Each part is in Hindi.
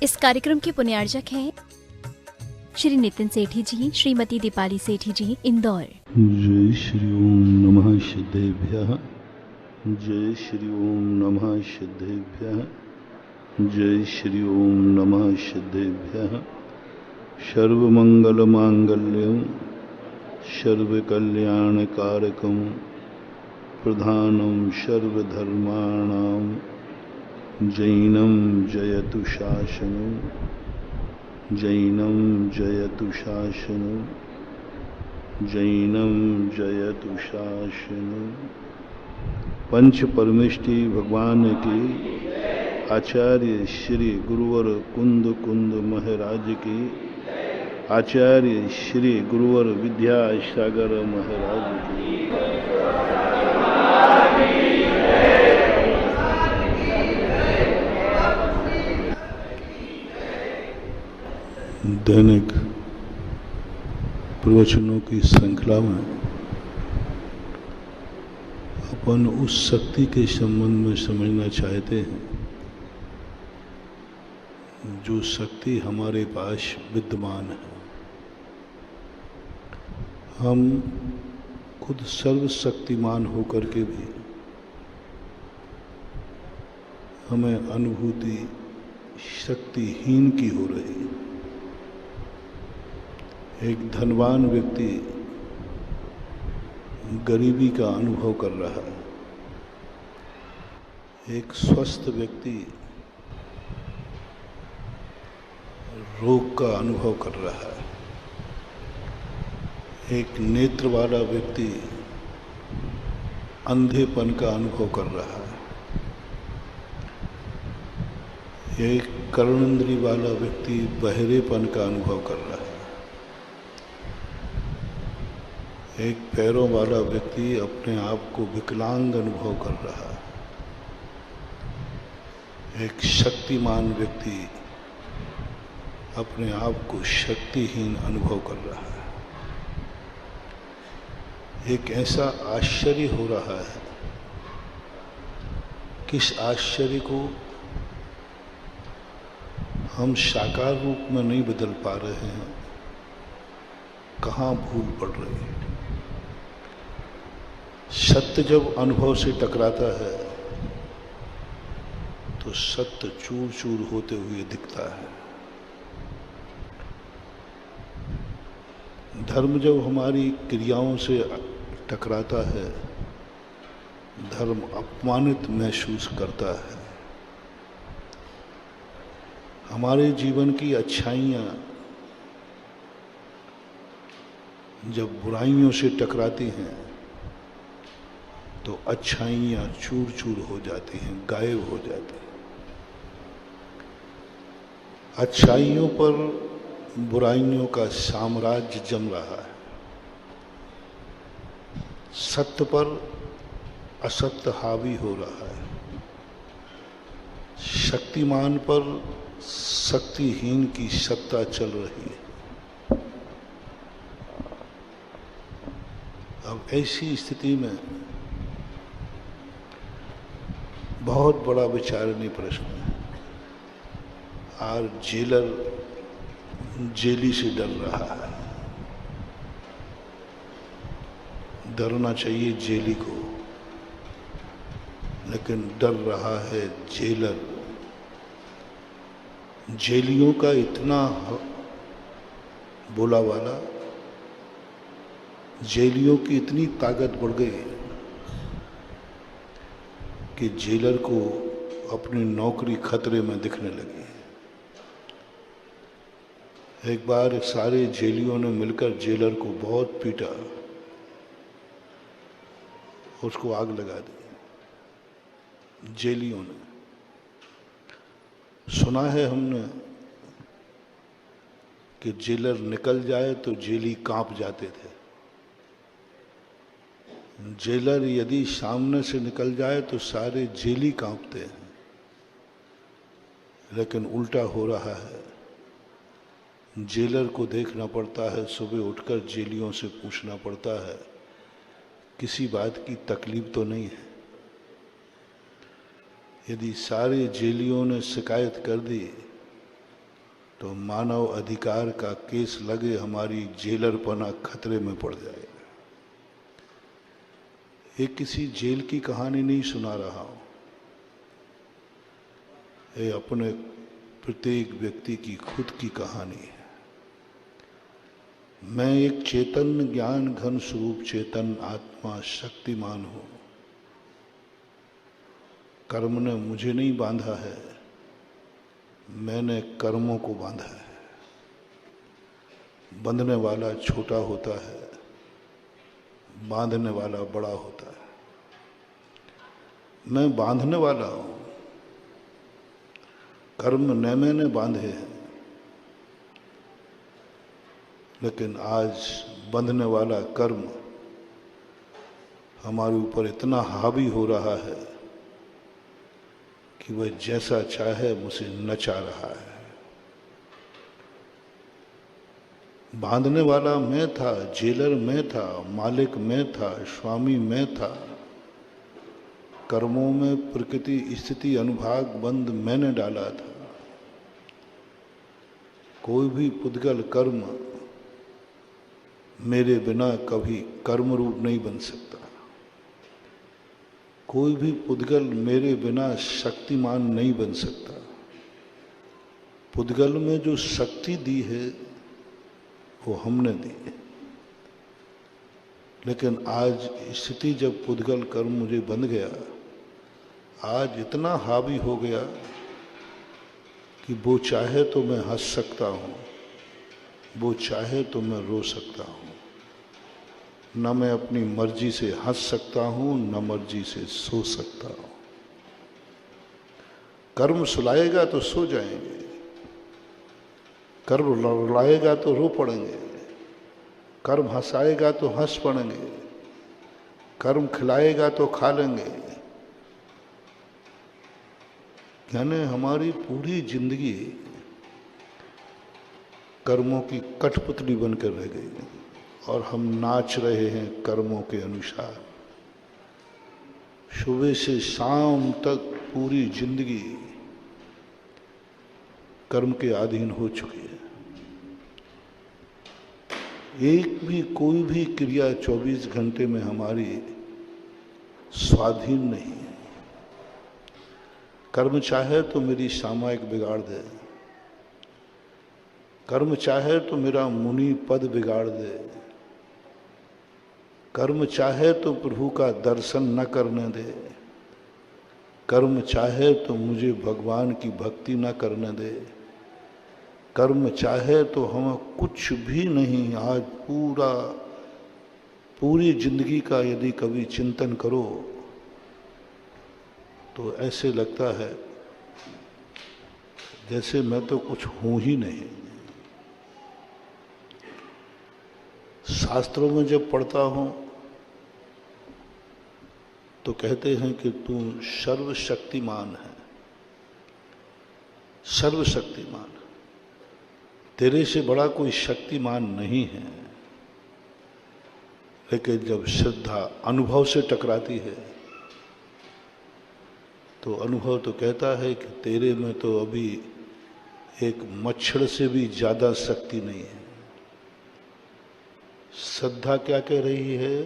इस कार्यक्रम के पुण्यार्जक हैं श्री नितिन सेठी जी, श्रीमती दीपाली सेठी जी, इंदौर। जय श्री ओम नमः सिद्धेभ्यः। जय श्री ओम नमः सिद्धेभ्यः। जय श्री ओम नमः सिद्धेभ्यः। सर्वमंगलमांगल्यं सर्वकल्याणकारकं प्रधानं सर्वधर्माणां जैनं जयतु शासनं। जैनं जयतु शासनं। जैनं जयतु शासनं। पंच परमेष्टि भगवान की, आचार्य श्री गुरुवर कुंद कुंद महाराज की, आचार्य श्री गुरुवर विद्यासागर महाराज की। दैनिक प्रवचनों की श्रृंखला में अपन उस शक्ति के संबंध में समझना चाहते हैं जो शक्ति हमारे पास विद्यमान है। हम खुद सर्वशक्तिमान होकर के भी हमें अनुभूति शक्तिहीन की हो रही है। एक धनवान व्यक्ति गरीबी का अनुभव कर रहा है। एक स्वस्थ व्यक्ति रोग का अनुभव कर रहा है। एक नेत्र वाला व्यक्ति अंधेपन का अनुभव कर रहा है। एक कर्णेंद्रिय वाला व्यक्ति बहरेपन का अनुभव कर रहा है। एक पैरों वाला व्यक्ति अपने आप को विकलांग अनुभव कर रहा है। एक शक्तिमान व्यक्ति अपने आप को शक्तिहीन अनुभव कर रहा है। एक ऐसा आश्चर्य हो रहा है, किस आश्चर्य को हम साकार रूप में नहीं बदल पा रहे हैं। कहाँ भूल पड़ रही है। सत्य जब अनुभव से टकराता है तो सत्य चूर चूर होते हुए दिखता है। धर्म जब हमारी क्रियाओं से टकराता है, धर्म अपमानित महसूस करता है। हमारे जीवन की अच्छाइयाँ जब बुराइयों से टकराती हैं तो अच्छाइयाँ चूर चूर हो जाती हैं, गायब हो जाती हैं। अच्छाइयों पर बुराइयों का साम्राज्य जम रहा है। सत्य पर असत्य हावी हो रहा है। शक्तिमान पर शक्तिहीन की सत्ता चल रही है। अब ऐसी स्थिति में बहुत बड़ा विचारणीय प्रश्न है। आज जेलर जेली से डर रहा है। डरना चाहिए जेली को, लेकिन डर रहा है जेलर। जेलियों का इतना बोलावाला, जेलियों की इतनी ताकत बढ़ गई कि जेलर को अपनी नौकरी खतरे में दिखने लगी। एक बार सारे जेलियों ने मिलकर जेलर को बहुत पीटा, उसको आग लगा दी। जेलियों ने, सुना है हमने कि जेलर निकल जाए तो जेली कांप जाते थे। जेलर यदि सामने से निकल जाए तो सारे जेली कांपते हैं। लेकिन उल्टा हो रहा है। जेलर को देखना पड़ता है, सुबह उठकर जेलियों से पूछना पड़ता है किसी बात की तकलीफ तो नहीं है। यदि सारे जेलियों ने शिकायत कर दी तो मानव अधिकार का केस लगे, हमारी जेलरपना खतरे में पड़ जाएगा। ये किसी जेल की कहानी नहीं सुना रहा हूं, ये अपने प्रत्येक व्यक्ति की खुद की कहानी है। मैं एक चेतन ज्ञान घन स्वरूप चेतन आत्मा शक्तिमान हूं। कर्म ने मुझे नहीं बांधा है, मैंने कर्मों को बांधा है। बंधने वाला छोटा होता है, बांधने वाला बड़ा होता है। मैं बांधने वाला हूं, कर्म न मैंने बांधे हैं, लेकिन आज बंधने वाला कर्म हमारे ऊपर इतना हावी हो रहा है कि वह जैसा चाहे मुझे नचा रहा है। बांधने वाला मैं था, जेलर मैं था, मालिक मैं था, स्वामी मैं था। कर्मों में प्रकृति स्थिति अनुभाग बंद मैंने डाला था। कोई भी पुद्गल कर्म मेरे बिना कभी कर्म रूप नहीं बन सकता। कोई भी पुद्गल मेरे बिना शक्तिमान नहीं बन सकता। पुद्गल में जो शक्ति दी है वो हमने दी है। लेकिन आज स्थिति जब पुद्गल कर्म मुझे बन गया, आज इतना हावी हो गया कि वो चाहे तो मैं हंस सकता हूँ, वो चाहे तो मैं रो सकता हूँ। न मैं अपनी मर्जी से हंस सकता हूँ, न मर्जी से सो सकता हूँ। कर्म सुलाएगा तो सो जाएंगे, कर्म रुलाएगा तो रो पड़ेंगे, कर्म हंसाएगा तो हंस पड़ेंगे, कर्म खिलाएगा तो खा लेंगे। यानी हमारी पूरी जिंदगी कर्मों की कठपुतली बनकर रह गई और हम नाच रहे हैं कर्मों के अनुसार। सुबह से शाम तक पूरी जिंदगी कर्म के अधीन हो चुकी है। एक भी कोई भी क्रिया 24 घंटे में हमारी स्वाधीन नहीं है। कर्म चाहे तो मेरी सामायिक बिगाड़ दे, कर्म चाहे तो मेरा मुनि पद बिगाड़ दे, कर्म चाहे तो प्रभु का दर्शन न करने दे, कर्म चाहे तो मुझे भगवान की भक्ति न करने दे, कर्म चाहे तो हमें कुछ भी नहीं। आज पूरी जिंदगी का यदि कभी चिंतन करो तो ऐसे लगता है जैसे मैं तो कुछ हूं ही नहीं। शास्त्रों में जब पढ़ता हूं तो कहते हैं कि तू सर्वशक्तिमान है, सर्वशक्तिमान। तेरे से बड़ा कोई शक्तिमान नहीं है। लेकिन जब श्रद्धा अनुभव से टकराती है तो अनुभव तो कहता है कि तेरे में तो अभी एक मच्छर से भी ज्यादा शक्ति नहीं है। श्रद्धा क्या कह रही है,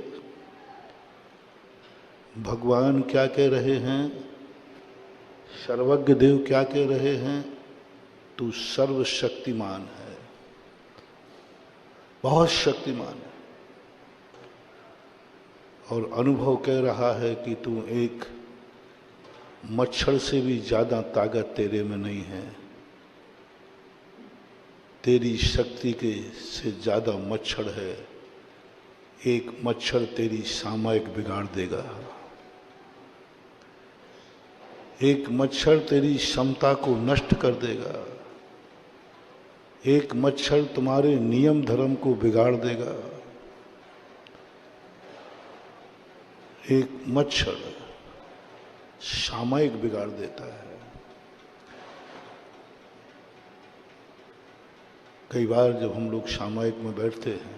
भगवान क्या कह रहे हैं, सर्वज्ञ देव क्या कह रहे हैं, तू सर्वशक्तिमान है, बहुत शक्तिमान है। और अनुभव कह रहा है कि तू एक मच्छर से भी ज्यादा ताकत तेरे में नहीं है। तेरी शक्ति के से ज्यादा मच्छर है। एक मच्छर तेरी सामायिक बिगाड़ देगा, एक मच्छर तेरी क्षमता को नष्ट कर देगा, एक मच्छर तुम्हारे नियम धर्म को बिगाड़ देगा, एक मच्छर सामायिक बिगाड़ देता है। कई बार जब हम लोग सामायिक में बैठते हैं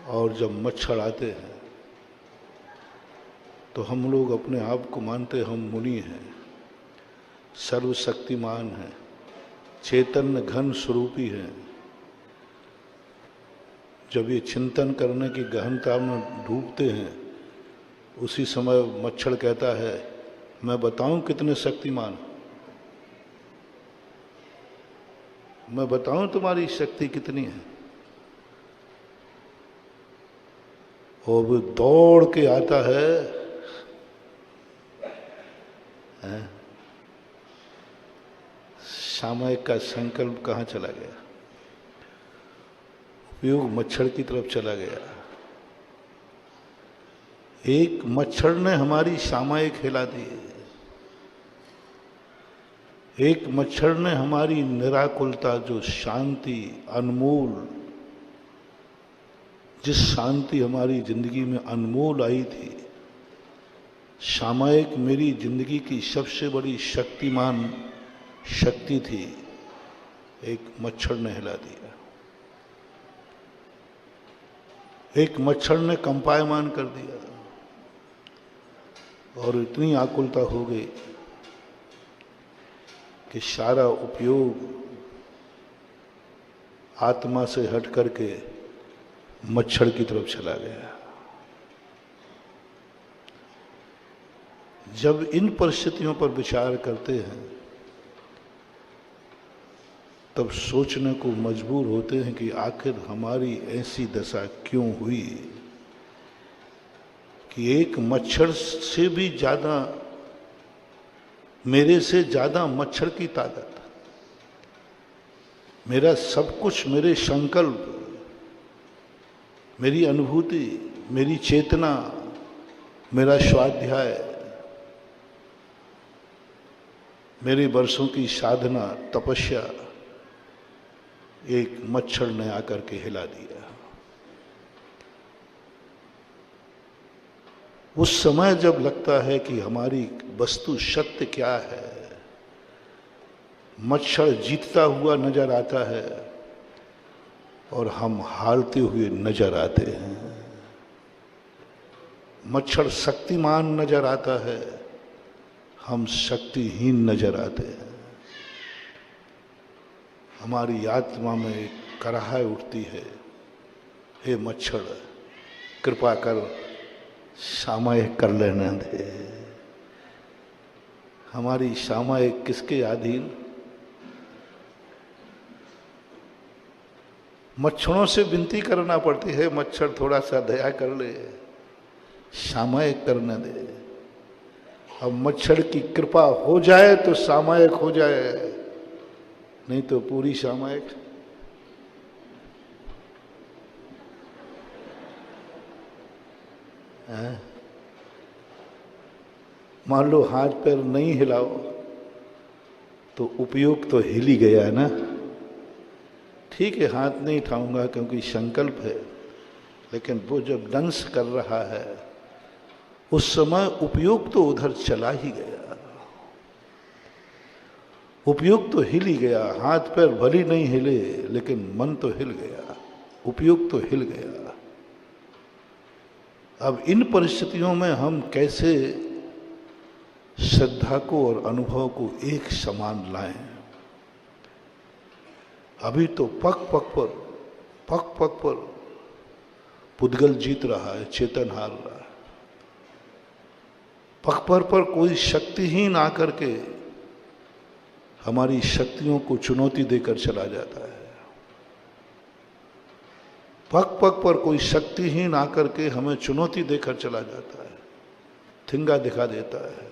और जब मच्छर आते हैं तो हम लोग अपने आप को मानते हम मुनि हैं, सर्वशक्तिमान हैं, चैतन्य घन स्वरूपी है। जब ये चिंतन करने की गहनता में डूबते हैं, उसी समय मच्छर कहता है, मैं बताऊं कितने शक्तिमान, मैं बताऊं तुम्हारी शक्ति कितनी है। और वो दौड़ के आता है, सामयिक का संकल्प कहाँ चला गया, उपयोग मच्छर की तरफ चला गया। एक मच्छर ने हमारी सामयिक हिला दी, एक मच्छर ने हमारी निराकुलता, जो शांति अनमोल, जिस शांति हमारी जिंदगी में अनमोल आई थी, सामयिक मेरी जिंदगी की सबसे बड़ी शक्तिमान शक्ति थी, एक मच्छर ने हिला दिया। एक मच्छर ने कंपायमान कर दिया और इतनी आकुलता हो गई कि सारा उपयोग आत्मा से हट करके मच्छर की तरफ चला गया। जब इन परिस्थितियों पर विचार करते हैं, तब सोचने को मजबूर होते हैं कि आखिर हमारी ऐसी दशा क्यों हुई कि एक मच्छर से भी ज्यादा, मेरे से ज्यादा मच्छर की ताकत, मेरा सब कुछ, मेरे संकल्प, मेरी अनुभूति, मेरी चेतना, मेरा स्वाध्याय, मेरे वर्षों की साधना तपस्या, एक मच्छर ने आकर के हिला दिया। उस समय जब लगता है कि हमारी वस्तु सत्य क्या है, मच्छर जीतता हुआ नजर आता है और हम हारते हुए नजर आते हैं। मच्छर शक्तिमान नजर आता है, हम शक्तिहीन नजर आते हैं। हमारी आत्मा में एक कराहट उठती है, हे मच्छर कृपा कर सामयिक कर लेने दे। हमारी सामयिक किसके अधीन? मच्छरों से विनती करना पड़ती है, मच्छर थोड़ा सा दया कर ले, सामयिक करने दे। अब मच्छर की कृपा हो जाए तो सामयिक हो जाए, नहीं तो पूरी सामयिक। मान लो हाथ पैर नहीं हिलाओ तो उपयोग तो हिल ही गया है ना। ठीक है, हाथ नहीं उठाऊंगा क्योंकि संकल्प है, लेकिन वो जब दंश कर रहा है उस समय उपयोग तो उधर चला ही गया, उपयोग तो हिल ही गया। हाथ पैर भली नहीं हिले लेकिन मन तो हिल गया, उपयोग तो हिल गया। अब इन परिस्थितियों में हम कैसे श्रद्धा को और अनुभव को एक समान लाएं? अभी तो पग पग पर पुद्गल जीत रहा है, चेतन हार रहा है। पग पर कोई शक्तिहीन आकर के हमारी शक्तियों को चुनौती देकर चला जाता है। पग पर कोई शक्तिहीन आकर के हमें चुनौती देकर चला जाता है, ठिंगा दिखा देता है।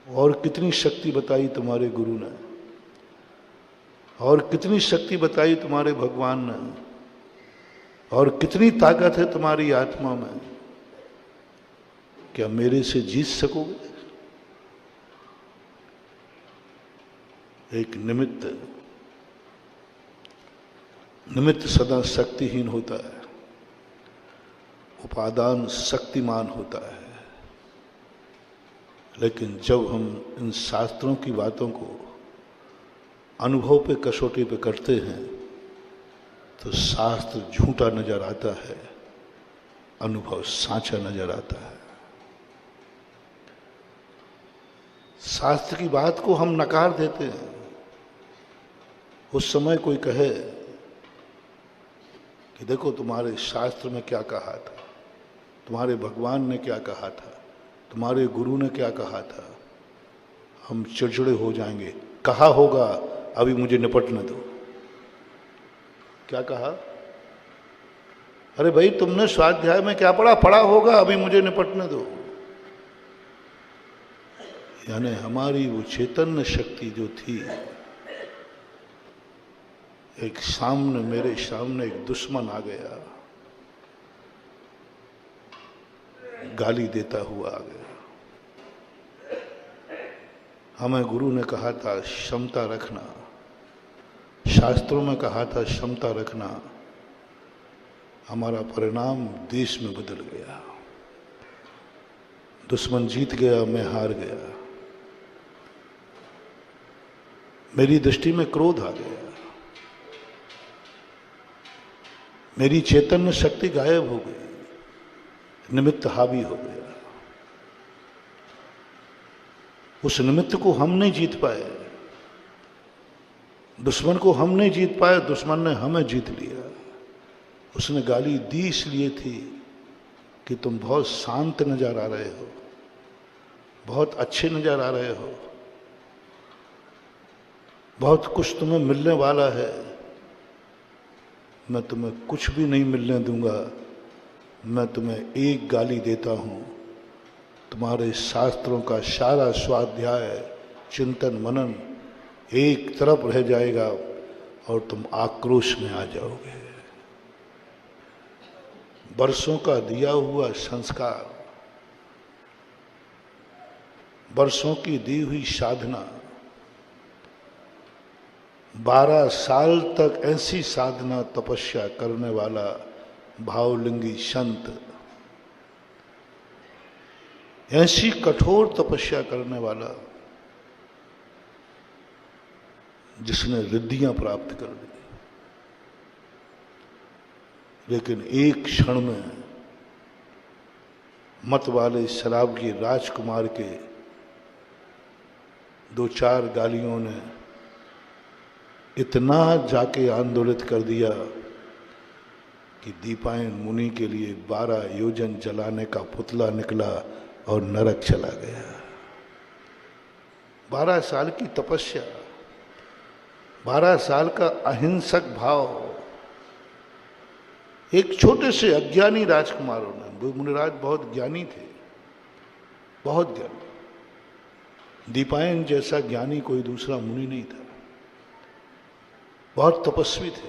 और कितनी शक्ति बताई तुम्हारे गुरु ने, और कितनी शक्ति बताई तुम्हारे भगवान ने, और कितनी ताकत है तुम्हारी आत्मा में, क्या मेरे से जीत सकोगे? एक निमित्त सदा शक्तिहीन होता है, उपादान शक्तिमान होता है। लेकिन जब हम इन शास्त्रों की बातों को अनुभव पे कसौटी पे करते हैं तो शास्त्र झूठा नजर आता है, अनुभव साचा नजर आता है। शास्त्र की बात को हम नकार देते हैं। उस समय कोई कहे कि देखो तुम्हारे शास्त्र में क्या कहा था, तुम्हारे भगवान ने क्या कहा था, तुम्हारे गुरु ने क्या कहा था, हम चिड़चिड़े हो जाएंगे। कहा होगा अभी मुझे निपटने दो। क्या कहा? अरे भाई तुमने स्वाध्याय में क्या पढ़ा? पढ़ा होगा अभी मुझे निपटने दो। यानी हमारी वो चैतन्य शक्ति जो थी, एक सामने मेरे सामने एक दुश्मन आ गया, गाली देता हुआ आ गया। हमें गुरु ने कहा था क्षमता रखना, शास्त्रों में कहा था क्षमता रखना। हमारा परिणाम देश में बदल गया। दुश्मन जीत गया, मैं हार गया। मेरी दृष्टि में क्रोध आ गया, मेरी चैतन्य शक्ति गायब हो गई, निमित्त हावी हो गया। उस निमित्त को हम नहीं जीत पाए, दुश्मन को हम नहीं जीत पाए, दुश्मन ने हमें जीत लिया। उसने गाली दी इसलिए थी कि तुम बहुत शांत नजर आ रहे हो, बहुत अच्छे नजर आ रहे हो, बहुत कुछ तुम्हें मिलने वाला है। मैं तुम्हें कुछ भी नहीं मिलने दूंगा। मैं तुम्हें एक गाली देता हूं, तुम्हारे शास्त्रों का सारा स्वाध्याय, चिंतन, मनन एक तरफ रह जाएगा और तुम आक्रोश में आ जाओगे। वर्षों का दिया हुआ संस्कार, वर्षों की दी हुई साधना, 12 साल तक ऐसी साधना तपस्या करने वाला भावलिंगी संत, ऐसी कठोर तपस्या करने वाला जिसने रिद्धियां प्राप्त कर दी, लेकिन एक क्षण में मत वाले शराब की राजकुमार के 2-4 गालियों ने इतना जाके आंदोलित कर दिया कि दीपायन मुनि के लिए 12 योजन जलाने का पुतला निकला और नरक चला गया। 12 साल की तपस्या, 12 साल का अहिंसक भाव, एक छोटे से अज्ञानी राजकुमारों ने, वो मुनिराज बहुत ज्ञानी थे, बहुत ज्ञानी, दीपायन जैसा ज्ञानी कोई दूसरा मुनि नहीं था, बहुत तपस्वी थे।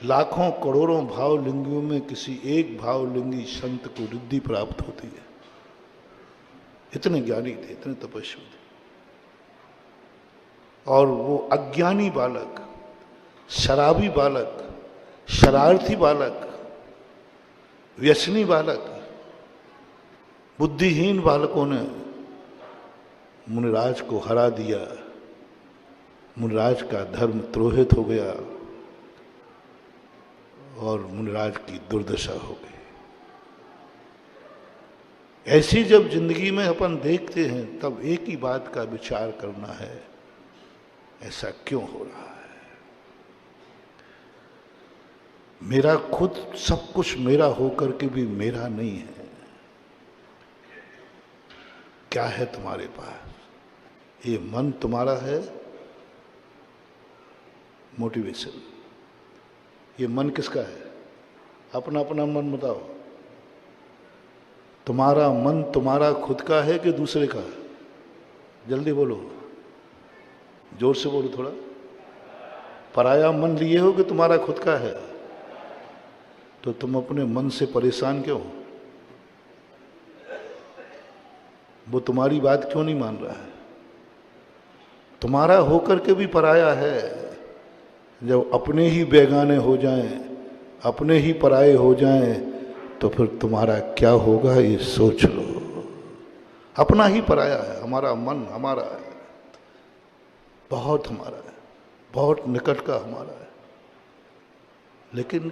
लाखों करोड़ों भावलिंगियों में किसी एक भावलिंगी संत को रिद्धि प्राप्त होती है। इतने ज्ञानी थे, इतने तपस्वी थे। और वो अज्ञानी बालक, शराबी बालक, शरारती बालक, व्यसनी बालक, बुद्धिहीन बालकों ने मुनिराज को हरा दिया। मुनिराज का धर्म द्रोहित हो गया और मुनिराज की दुर्दशा हो गई। ऐसी जब जिंदगी में अपन देखते हैं तब एक ही बात का विचार करना है, ऐसा क्यों हो रहा है? मेरा खुद सब कुछ मेरा होकर के भी मेरा नहीं है। क्या है तुम्हारे पास? ये मन तुम्हारा है, मोटिवेशन। ये मन किसका है? अपना अपना मन बताओ। तुम्हारा मन तुम्हारा खुद का है कि दूसरे का है? जल्दी बोलो, जोर से बोलो थोड़ा। पराया मन लिए हो कि तुम्हारा खुद का है? तो तुम अपने मन से परेशान क्यों हो? वो तुम्हारी बात क्यों नहीं मान रहा है? तुम्हारा होकर के भी पराया है। जब अपने ही बेगाने हो जाएं, अपने ही पराये हो जाएं, तो फिर तुम्हारा क्या होगा ये सोच लो। अपना ही पराया है हमारा मन, हमारा है, बहुत हमारा है, बहुत निकट का हमारा है। लेकिन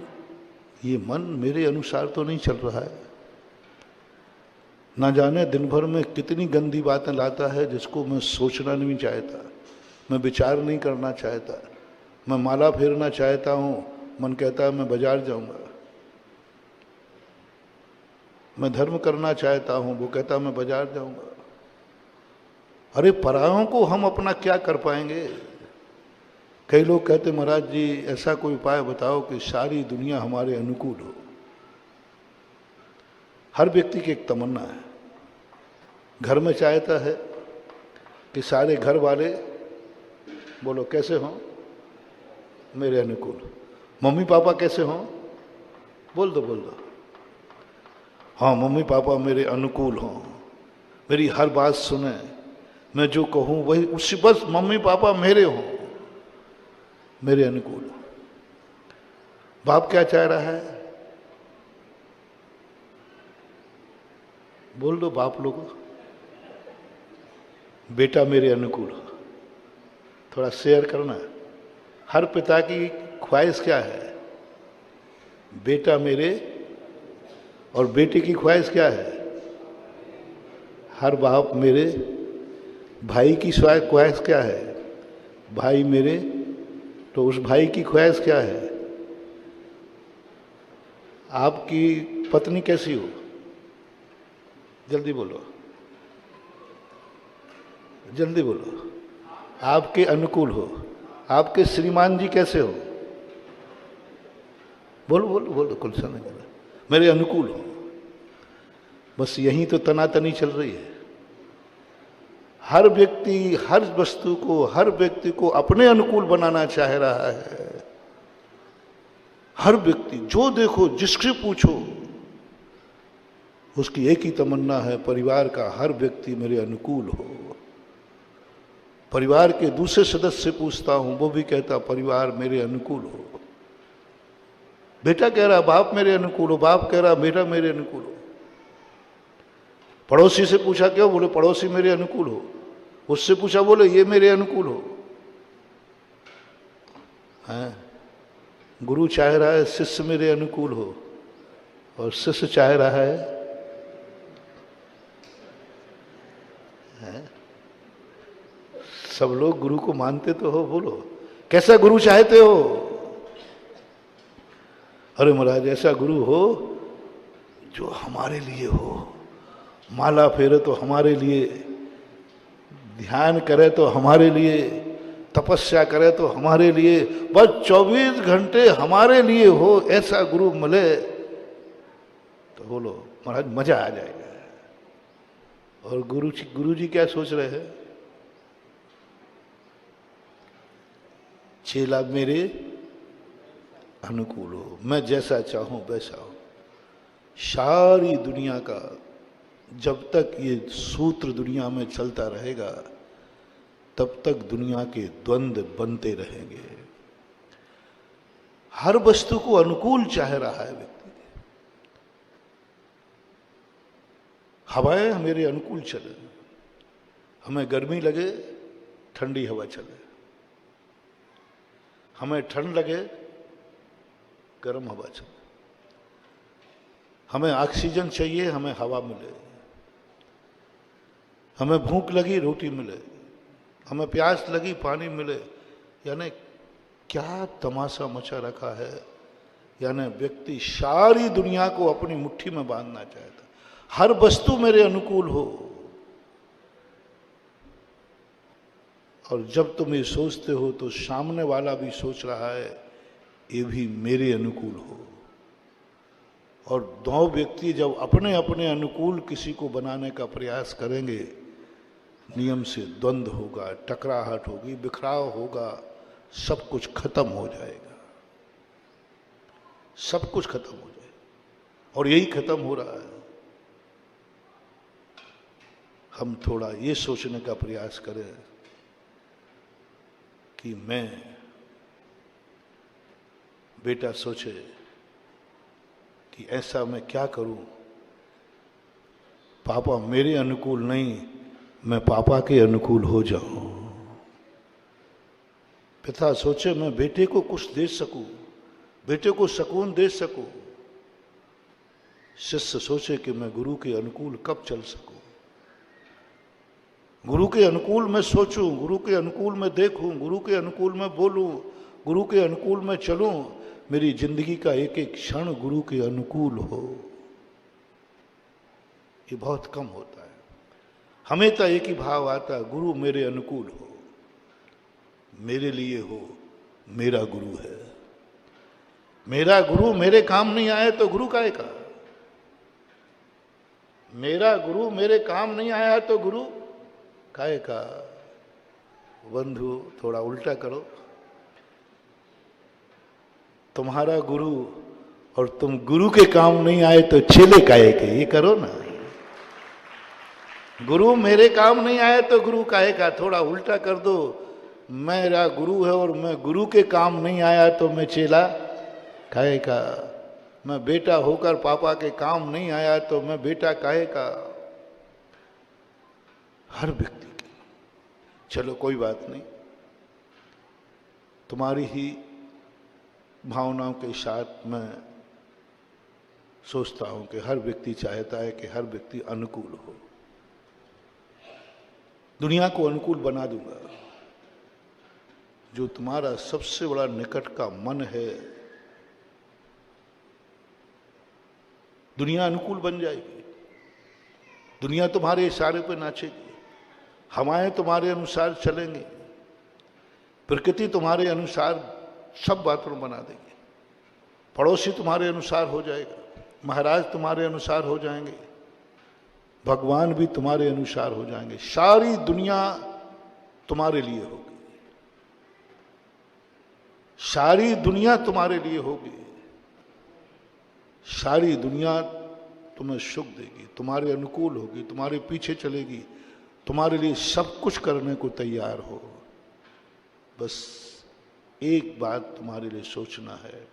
ये मन मेरे अनुसार तो नहीं चल रहा है, ना जाने दिन भर में कितनी गंदी बातें लाता है जिसको मैं सोचना नहीं चाहता, मैं विचार नहीं करना चाहता। मैं माला फेरना चाहता हूँ, मन कहता है मैं बाजार जाऊंगा। मैं धर्म करना चाहता हूँ, वो कहता है मैं बाजार जाऊंगा। अरे परायों को हम अपना क्या कर पाएंगे? कई लोग कहते महाराज जी ऐसा कोई उपाय बताओ कि सारी दुनिया हमारे अनुकूल हो। हर व्यक्ति की एक तमन्ना है, घर में चाहता है कि सारे घर वाले बोलो कैसे हों? मेरे अनुकूल। मम्मी पापा कैसे हों? बोल दो बोल दो। हाँ मम्मी पापा मेरे अनुकूल हों, मेरी हर बात सुने, मैं जो कहूँ वही उसी, बस मम्मी पापा मेरे हों, मेरे अनुकूल। बाप क्या चाह रहा है? बोल दो बाप लोगों, बेटा मेरे अनुकूल हो। थोड़ा शेयर करना। हर पिता की ख्वाहिश क्या है? बेटा मेरे, और बेटे की ख्वाहिश क्या है? हर बाप मेरे। भाई की ख्वाहिश क्या है? भाई मेरे। तो उस भाई की ख्वाहिश क्या है? आपकी पत्नी कैसी हो? जल्दी बोलो, जल्दी बोलो। आपके अनुकूल हो। आपके श्रीमान जी कैसे हो? बोलो बोलो बोलो, कुल समय मेरे अनुकूल हो। बस यही तो तनातनी चल रही है। हर व्यक्ति हर वस्तु को, हर व्यक्ति को अपने अनुकूल बनाना चाह रहा है। हर व्यक्ति जो देखो, जिससे पूछो, उसकी एक ही तमन्ना है, परिवार का हर व्यक्ति मेरे अनुकूल हो। परिवार के दूसरे सदस्य से पूछता हूं, वो भी कहता परिवार मेरे अनुकूल हो। बेटा कह रहा बाप मेरे अनुकूल हो, बाप कह रहा बेटा मेरे अनुकूल हो। पड़ोसी से पूछा क्यों? बोले पड़ोसी मेरे अनुकूल हो। उससे पूछा, बोले ये मेरे अनुकूल हो। हैं? गुरु चाह रहा है शिष्य मेरे अनुकूल हो, और शिष्य चाह रहा है, सब लोग गुरु को मानते तो हो, बोलो कैसा गुरु चाहते हो? अरे महाराज ऐसा गुरु हो जो हमारे लिए हो, माला फेरे तो हमारे लिए, ध्यान करे तो हमारे लिए, तपस्या करे तो हमारे लिए, बस 24 घंटे हमारे लिए हो। ऐसा गुरु मिले तो बोलो महाराज मजा आ जाएगा। और गुरु जी क्या सोच रहे हैं? चेला मेरे अनुकूल हो, मैं जैसा चाहूं वैसा हो। सारी दुनिया का जब तक ये सूत्र दुनिया में चलता रहेगा तब तक दुनिया के द्वंद्व बनते रहेंगे। हर वस्तु को अनुकूल चाह रहा है व्यक्ति। हवाएं मेरे अनुकूल चले, हमें गर्मी लगे ठंडी हवा चले, हमें ठंड लगे गर्म हवा चले, हमें ऑक्सीजन चाहिए हमें हवा मिले, हमें भूख लगी रोटी मिले, हमें प्यास लगी पानी मिले। यानी क्या तमाशा मचा रखा है। यानी व्यक्ति सारी दुनिया को अपनी मुट्ठी में बांधना चाहता, हर वस्तु मेरे अनुकूल हो। और जब तुम ये सोचते हो तो सामने वाला भी सोच रहा है ये भी मेरे अनुकूल हो। और दो व्यक्ति जब अपने अपने अनुकूल किसी को बनाने का प्रयास करेंगे, नियम से द्वंद्व होगा, टकराहट होगी, बिखराव होगा, सब कुछ खत्म हो जाएगा, सब कुछ खत्म हो जाएगा। और यही खत्म हो रहा है। हम थोड़ा ये सोचने का प्रयास करें कि मैं, बेटा सोचे कि ऐसा मैं क्या करूं, पापा मेरे अनुकूल नहीं, मैं पापा के अनुकूल हो जाऊं। पिता सोचे मैं बेटे को कुछ दे सकूं, बेटे को सुकून दे सकूं, शिष्य सोचे कि मैं गुरु के अनुकूल कब चल सकूं, गुरु के अनुकूल मैं सोचूं, गुरु के अनुकूल मैं देखूं, गुरु के अनुकूल मैं बोलूं, गुरु के अनुकूल मैं चलूं, मेरी जिंदगी का एक एक क्षण गुरु के अनुकूल हो। ये बहुत कम होता है। हमें तो एक ही भाव आता है, गुरु मेरे अनुकूल हो, मेरे लिए हो, मेरा गुरु है। मेरा गुरु मेरे काम नहीं आए तो गुरु काहे का? मेरा गुरु मेरे काम नहीं आया तो गुरु काहे का? बंधु थोड़ा उल्टा करो, तुम्हारा गुरु और तुम गुरु के काम नहीं आए तो चेले काहे के? ये करो ना। गुरु मेरे काम नहीं आए तो गुरु काहे का? थोड़ा उल्टा कर दो, मेरा गुरु है और मैं गुरु के काम नहीं आया तो मैं चेला काहे का? मैं बेटा होकर पापा के काम नहीं आया तो मैं बेटा काहे का? हर व्यक्ति की। चलो कोई बात नहीं, तुम्हारी ही भावनाओं के साथ मैं सोचता हूं कि हर व्यक्ति चाहता है कि हर व्यक्ति अनुकूल हो। दुनिया को अनुकूल बना दूंगा। जो तुम्हारा सबसे बड़ा निकट का मन है, दुनिया अनुकूल बन जाएगी। दुनिया तुम्हारे इशारे पर नाचेगी, हवाएं तुम्हारे अनुसार चलेंगी, प्रकृति तुम्हारे अनुसार सब वातावरण बना देगी, पड़ोसी तुम्हारे अनुसार हो जाएगा, महाराज तुम्हारे अनुसार हो जाएंगे, भगवान भी तुम्हारे अनुसार हो जाएंगे। सारी दुनिया तुम्हारे लिए होगी, सारी दुनिया तुम्हारे लिए होगी, सारी दुनिया तुम्हें सुख देगी, तुम्हारे अनुकूल होगी, तुम्हारे पीछे चलेगी, तुम्हारे लिए सब कुछ करने को तैयार हो। बस एक बात तुम्हारे लिए सोचना है,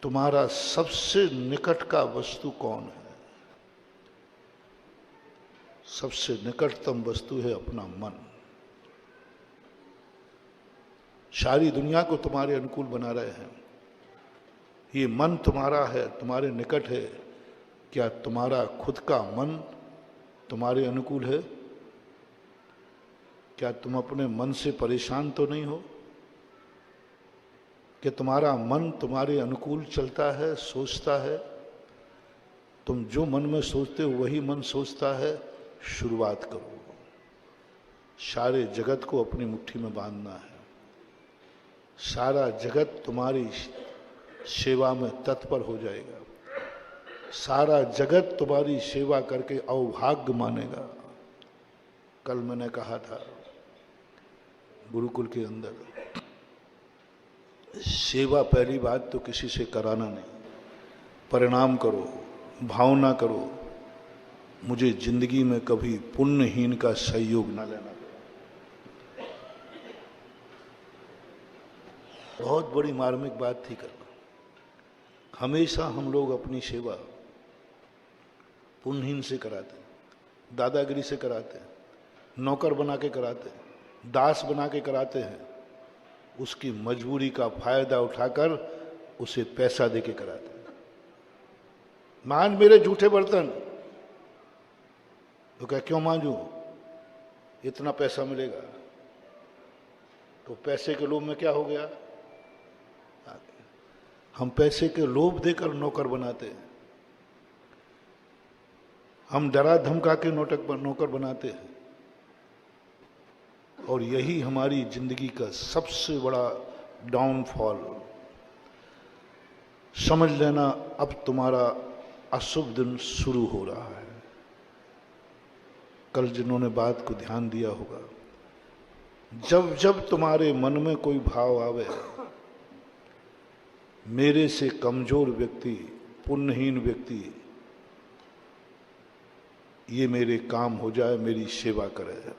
तुम्हारा सबसे निकट का वस्तु कौन है? सबसे निकटतम वस्तु है अपना मन। सारी दुनिया को तुम्हारे अनुकूल बना रहे हैं, ये मन तुम्हारा है, तुम्हारे निकट है। क्या तुम्हारा खुद का मन तुम्हारे अनुकूल है? क्या तुम अपने मन से परेशान तो नहीं हो? कि तुम्हारा मन तुम्हारे अनुकूल चलता है, सोचता है? तुम जो मन में सोचते हो वही मन सोचता है। शुरुआत करो, सारे जगत को अपनी मुट्ठी में बांधना है। सारा जगत तुम्हारी सेवा में तत्पर हो जाएगा, सारा जगत तुम्हारी सेवा करके अवभाग्य मानेगा। कल मैंने कहा था गुरुकुल के अंदर, सेवा पहली बात तो किसी से कराना नहीं, परिणाम करो, भावना करो, मुझे जिंदगी में कभी पुण्यहीन का सहयोग न लेना पड़े। बहुत बड़ी मार्मिक बात थी करना। हमेशा हम लोग अपनी सेवा पुण्यहीन से कराते, दादागिरी से कराते, नौकर बना के कराते, दास बना के कराते हैं। उसकी मजबूरी का फायदा उठाकर उसे पैसा देके कराते हैं। मान मेरे जूठे बर्तन, तो क्या क्यों मांझू, इतना पैसा मिलेगा। तो पैसे के लोभ में क्या हो गया, हम पैसे के लोभ देकर नौकर बनाते हैं, हम डरा धमका के नौकर बनाते हैं। और यही हमारी जिंदगी का सबसे बड़ा डाउनफॉल। समझ लेना, अब तुम्हारा अशुभ दिन शुरू हो रहा है। कल जिन्होंने बात को ध्यान दिया होगा, जब जब तुम्हारे मन में कोई भाव आवे, मेरे से कमजोर व्यक्ति, पुण्यहीन व्यक्ति, ये मेरे काम हो जाए, मेरी सेवा करे,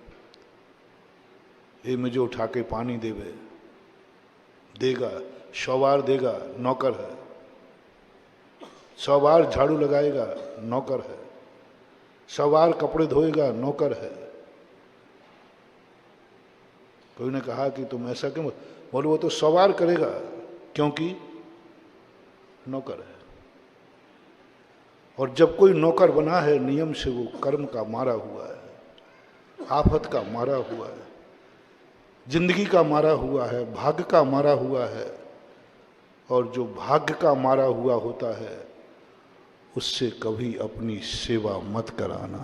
ये मुझे उठा के पानी देगा, 100 बार देगा, नौकर है। 100 बार झाड़ू लगाएगा, नौकर है। 100 बार कपड़े धोएगा, नौकर है। कोई ने कहा कि तुम ऐसा क्यों बोलो, वो तो 100 बार करेगा क्योंकि नौकर है। और जब कोई नौकर बना है नियम से, वो कर्म का मारा हुआ है, आफत का मारा हुआ है, जिंदगी का मारा हुआ है, भाग्य का मारा हुआ है। और जो भाग्य का मारा हुआ होता है उससे कभी अपनी सेवा मत कराना,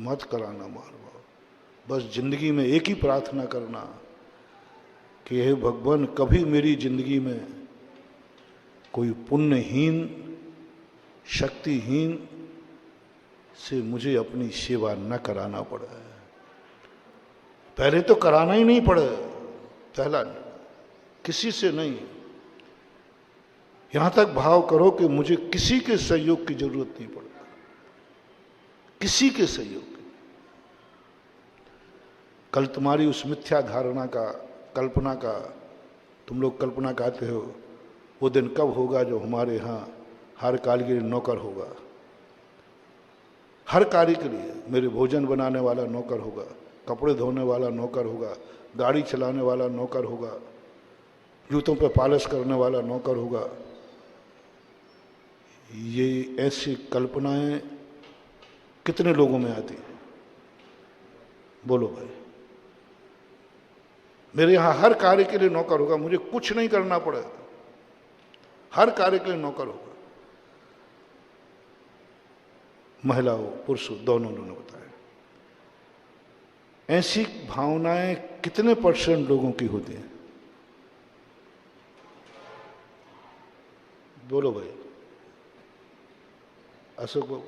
मत कराना मारवा। बस जिंदगी में एक ही प्रार्थना करना कि हे भगवान, कभी मेरी जिंदगी में कोई पुण्यहीन, शक्तिहीन से मुझे अपनी सेवा न कराना पड़े। पहले तो कराना ही नहीं पड़े, पहला किसी से नहीं। यहां तक भाव करो कि मुझे किसी के सहयोग की जरूरत नहीं पड़ती, किसी के सहयोग की। कल तुम्हारी उस मिथ्या धारणा का, कल्पना का, तुम लोग कल्पना कहते हो, वो दिन कब होगा जो हमारे यहाँ हर कार्य के लिए नौकर होगा। हर कार्य के लिए मेरे भोजन बनाने वाला नौकर होगा, कपड़े धोने वाला नौकर होगा, गाड़ी चलाने वाला नौकर होगा, जूतों पे पॉलिश करने वाला नौकर होगा। ये ऐसी कल्पनाएं कितने लोगों में आती है? बोलो भाई। मेरे यहां हर कार्य के लिए नौकर होगा, मुझे कुछ नहीं करना पड़ेगा, हर कार्य के लिए नौकर होगा। महिला हो पुरुष हो, दोनों ने बताया। ऐसी भावनाएं कितने % लोगों की होती हैं? बोलो भाई। अशोक बाबू,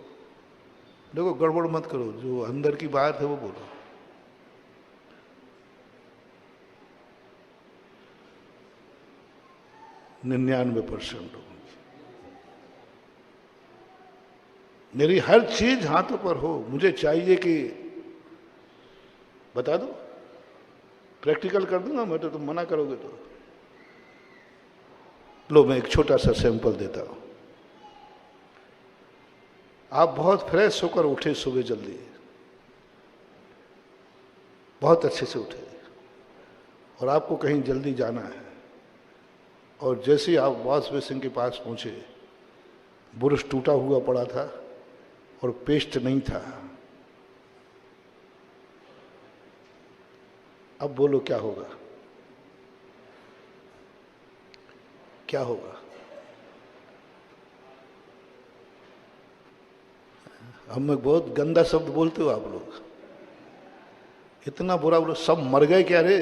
देखो गड़बड़ मत करो, जो अंदर की बात है वो बोलो। 99% लोगों की। मेरी हर चीज हाथों पर हो, मुझे चाहिए कि बता दो, प्रैक्टिकल कर दूंगा मैं, तो तुम मना करोगे तो। लो मैं एक छोटा सा सैंपल देता हूं। आप बहुत फ्रेश होकर उठे सुबह जल्दी, बहुत अच्छे से उठे, और आपको कहीं जल्दी जाना है, और जैसे ही आप वॉश बेसिन के पास पहुंचे, ब्रश टूटा हुआ पड़ा था और पेस्ट नहीं था। अब बोलो क्या होगा? क्या होगा? हम बहुत गंदा शब्द बोलते हो आप लोग, इतना बुरा बोलो, सब मर गए क्या रे?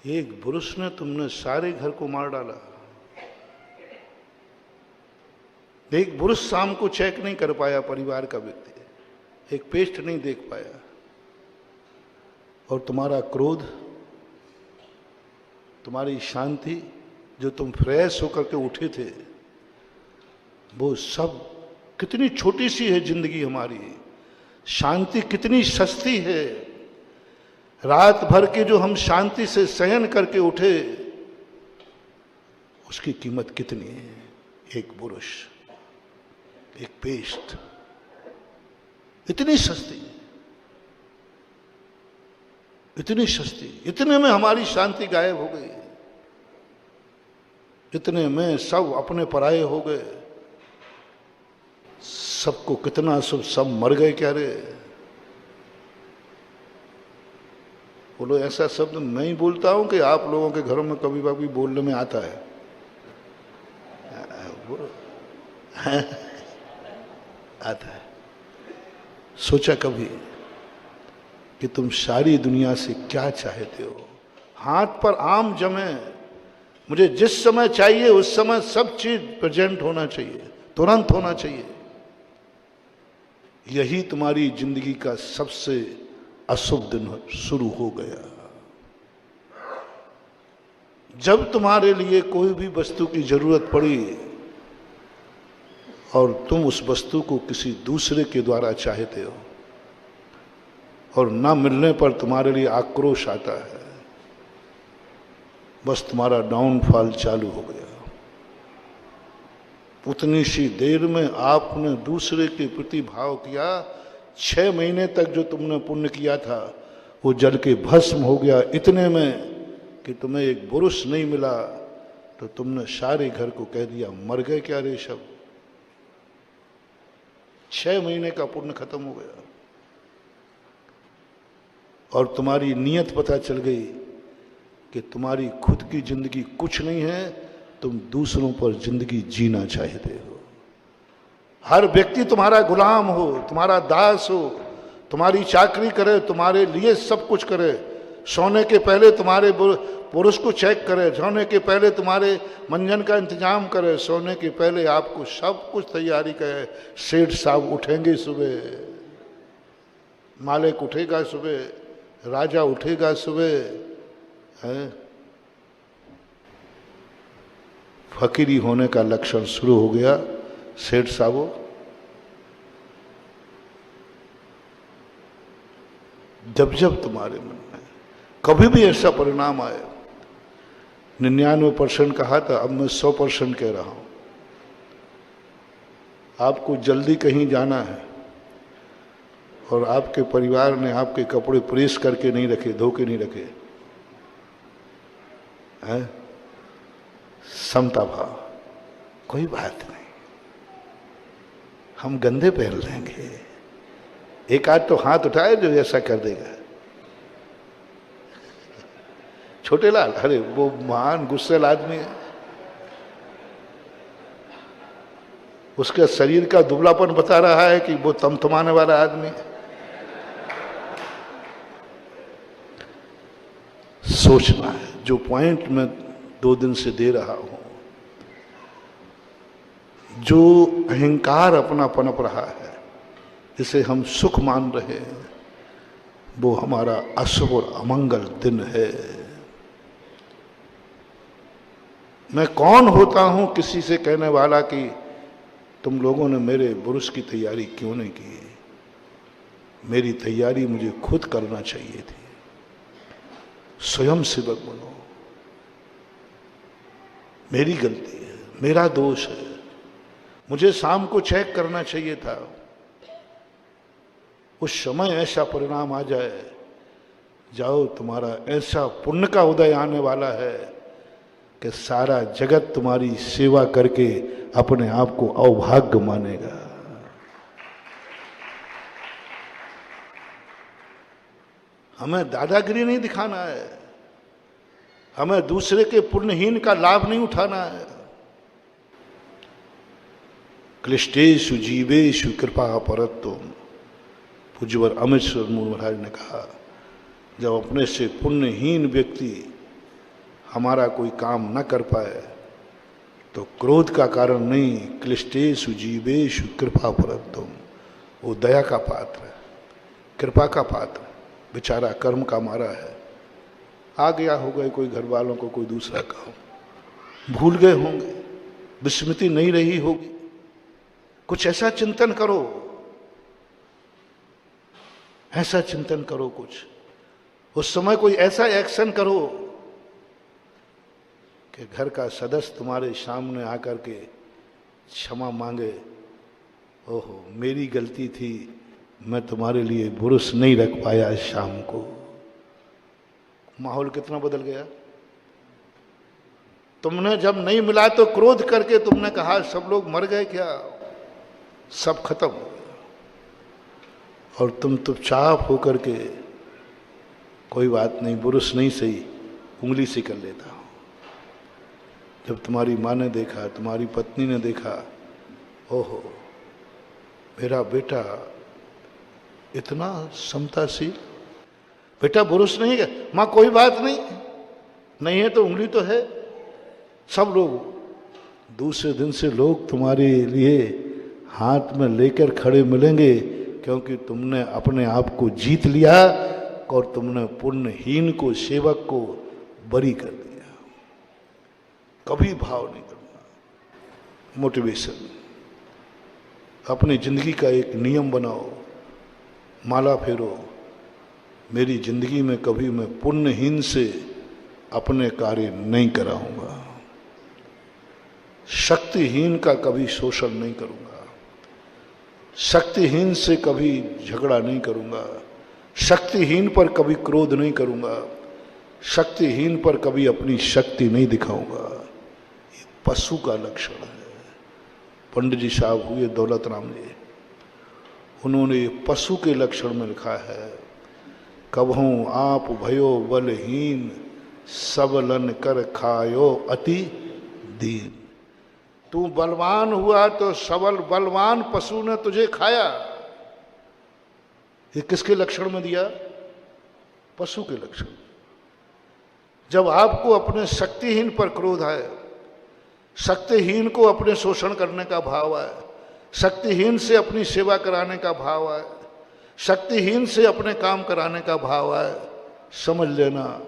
एक ब्रश ने तुमने सारे घर को मार डाला। एक ब्रश शाम को चेक नहीं कर पाया परिवार का व्यक्ति, एक पेस्ट नहीं देख पाया, और तुम्हारा क्रोध, तुम्हारी शांति, जो तुम फ्रेश होकर के उठे थे, वो सब कितनी छोटी सी है जिंदगी हमारी। शांति कितनी सस्ती है। रात भर के जो हम शांति से शयन करके उठे, उसकी कीमत कितनी है? एक ब्रश, एक पेस्ट, इतनी सस्ती, इतनी सस्ती। इतने में हमारी शांति गायब हो गई, इतने में सब अपने पराये हो गए। सबको कितना सब मर गए क्या रे? बोलो, ऐसा शब्द मैं ही बोलता हूं कि आप लोगों के घरों में कभी कभी बोलने में आता है? आता है। सोचा कभी कि तुम सारी दुनिया से क्या चाहते हो? हाथ पर आम जमे, मुझे जिस समय चाहिए उस समय सब चीज प्रेजेंट होना चाहिए, तुरंत होना चाहिए। यही तुम्हारी जिंदगी का सबसे अशुभ दिन शुरू हो गया। जब तुम्हारे लिए कोई भी वस्तु की जरूरत पड़ी और तुम उस वस्तु को किसी दूसरे के द्वारा चाहते हो, और ना मिलने पर तुम्हारे लिए आक्रोश आता है, बस तुम्हारा डाउनफॉल चालू हो गया। उतनी सी देर में आपने दूसरे के प्रति भाव किया, 6 महीने तक जो तुमने पुण्य किया था वो जल के भस्म हो गया। इतने में कि तुम्हें एक पुरुष नहीं मिला तो तुमने सारे घर को कह दिया मर गए क्या रे सब। 6 महीने का पुण्य खत्म हो गया और तुम्हारी नियत पता चल गई कि तुम्हारी खुद की जिंदगी कुछ नहीं है, तुम दूसरों पर जिंदगी जीना चाहते हो। हर व्यक्ति तुम्हारा गुलाम हो, तुम्हारा दास हो, तुम्हारी चाकरी करे, तुम्हारे लिए सब कुछ करे, सोने के पहले तुम्हारे पुरुष को चेक करे, सोने के पहले तुम्हारे मंजन का इंतजाम करे, सोने के पहले आपको सब कुछ तैयारी करे। सेठ साहब उठेंगे सुबह, मालिक उठेगा सुबह, राजा उठेगा सुबह, है फकीरी होने का लक्षण शुरू हो गया। सेठ साहब जब जब तुम्हारे मन में कभी भी ऐसा परिणाम आए, 99% कहा था, अब मैं 100% कह रहा हूं, आपको जल्दी कहीं जाना है और आपके परिवार ने आपके कपड़े प्रेस करके नहीं रखे, धो के नहीं रखे, हैं, समता भाव, कोई बात नहीं, हम गंदे पहन लेंगे। एक आध तो हाथ उठाए जो ऐसा कर देगा। छोटे लाल, अरे वो महान गुस्सेल आदमी है, उसके शरीर का दुबलापन बता रहा है कि वो तमतमाने वाला आदमी है। सोचना है, जो पॉइंट मैं 2 दिन से दे रहा हूं, जो अहंकार अपना पनप रहा है, जिसे हम सुख मान रहे हैं, वो हमारा अशुभ और अमंगल दिन है। मैं कौन होता हूं किसी से कहने वाला कि तुम लोगों ने मेरे बुरुष की तैयारी क्यों नहीं की। मेरी तैयारी मुझे खुद करना चाहिए थी। स्वयं सेवक बनो, मेरी गलती है, मेरा दोष है, मुझे शाम को चेक करना चाहिए था। उस समय ऐसा परिणाम आ जाए, जाओ तुम्हारा ऐसा पुण्य का उदय आने वाला है कि सारा जगत तुम्हारी सेवा करके अपने आप को अभाग्य मानेगा। हमें दादागिरी नहीं दिखाना है, हमें दूसरे के पुण्यहीन का लाभ नहीं उठाना है। क्लिष्टेषु जीवेषु कृपा परत्वम, पूज्यवर अमृतसर महाराज ने कहा, जब अपने से पुण्यहीन व्यक्ति हमारा कोई काम न कर पाए तो क्रोध का कारण नहीं, क्लिष्टेषु जीवेषु कृपा परत्वम, वो दया का पात्र है, कृपा का पात्र, बेचारा कर्म का मारा है, आ गया होगा कोई घर वालों को कोई दूसरा काम, भूल गए होंगे, विस्मृति नहीं रही होगी। कुछ ऐसा चिंतन करो, ऐसा चिंतन करो, कुछ उस समय कोई ऐसा एक्शन करो कि घर का सदस्य तुम्हारे सामने आकर के क्षमा मांगे, ओहो मेरी गलती थी, मैं तुम्हारे लिए बुरुस नहीं रख पाया शाम को। माहौल कितना बदल गया। तुमने जब नहीं मिला तो क्रोध करके तुमने कहा सब लोग मर गए क्या, सब खत्म हो गया, और तुम चुपचाप होकर के कोई बात नहीं, बुरुस नहीं सही, उंगली से कर लेता हूं। जब तुम्हारी माँ ने देखा, तुम्हारी पत्नी ने देखा, ओहो मेरा बेटा इतना समताशील, बेटा बुरुस नहीं है, माँ कोई बात नहीं, नहीं है तो उंगली तो है। सब लोग दूसरे दिन से लोग तुम्हारे लिए हाथ में लेकर खड़े मिलेंगे, क्योंकि तुमने अपने आप को जीत लिया और तुमने पुण्यहीन को, सेवक को बरी कर दिया। कभी भाव नहीं करना। मोटिवेशन, अपनी जिंदगी का एक नियम बनाओ, माला फेरो, मेरी जिंदगी में कभी मैं पुण्यहीन से अपने कार्य नहीं कराऊंगा, शक्तिहीन का कभी शोषण नहीं करूंगा, शक्तिहीन से कभी झगड़ा नहीं करूंगा, शक्तिहीन पर कभी क्रोध नहीं करूंगा, शक्तिहीन पर कभी अपनी शक्ति नहीं दिखाऊंगा। ये पशु का लक्षण है। पंडित जी साहब हुए दौलत राम जी, उन्होंने पशु के लक्षण में लिखा है, कबहू आप भयो बलहीन, सबलन कर खायो अति दीन। तू बलवान हुआ तो सबल बलवान पशु ने तुझे खाया। ये किसके लक्षण में दिया? पशु के लक्षण। जब आपको अपने शक्तिहीन पर क्रोध आए, शक्तिहीन को अपने शोषण करने का भाव आए, शक्तिहीन से अपनी सेवा कराने का भाव आए, शक्तिहीन से अपने काम कराने का भाव आए, समझ लेना